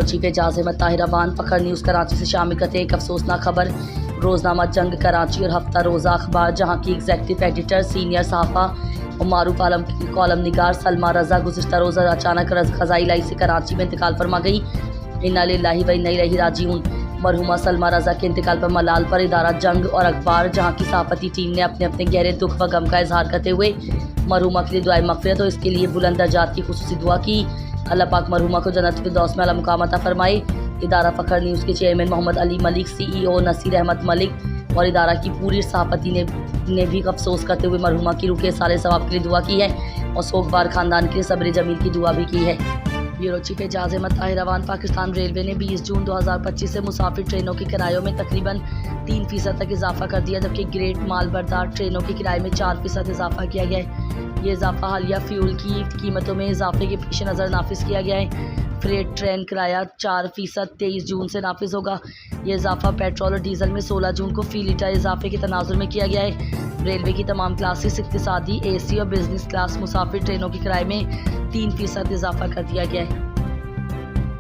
Chief Ejaz Ahmad ताहिराबान फखर news Karachi से शामिल करते एक अफसोसनाक खबर। रोज़नामा जंग कराची और हफ्ता रोज़ा अखबार जहां की एग्जीक्यूटिव एडिटर सीनियर सहाफ़ा और मारूफ कॉलम निगार सलमा रज़ा गुज़िश्ता रोज़ा अचानक क़ज़ाई इलाही से कराची में इंतकाल फरमा गई। इन्ना लिल्लाहि व इन्ना इलैहि राजिऊन। मरहुमा सलमा रज़ा के इंतकाल पर मलाल पर इदारा जंग और अखबार जहां की सहाफ़ती टीम ने अपने अपने गहरे दुख व गम का इजहार करते हुए मरहुमा के लिए दुआए मग़फ़िरत और इसके लिए बुलंद दर्जात की खुसूसी दुआ की। अल्लाह पाक मरहुमा को जन्नत फिरदौस में आला मुकाम अता फरमाए। इदारा फ़खर न्यूज़ के चेयरमैन मोहम्मद अली मलिक, CEO नसीर अहमद मलिक और इदारा की पूरी सहाफ़ती ने भी अफसोस करते हुए मरहुमा की रूह के सारे सवाब के लिए दुआ की है और सोगवार ख़ानदान के लिए सब्र जमील की दुआ भी की है। Bureau chief Ejaz Ahmad Tahiraban. Pakistan railway ने 20 जून 2025 से मुसाफिर ट्रेनों के किरायों में तकरीबन 3% तक इजाफा कर दिया, जबकि ग्रेट मालबरदार ट्रेनों के किराए में 4% इजाफा किया गया है। ये इजाफा हालिया फ्यूल की कीमतों में इजाफे के पेश नज़र नाफिज किया गया है। फ्रेट ट्रेन किराया 4% 23 जून से नाफिज होगा। ये इजाफा पेट्रोल और डीजल में 16 जून को फ़ी लीटर इजाफे के तनाजुर में किया गया है। रेलवे की तमाम क्लासेस, इक्तिसादी, AC और बिजनेस क्लास मुसाफिर ट्रेनों के किराए में 3% इजाफा कर दिया गया है।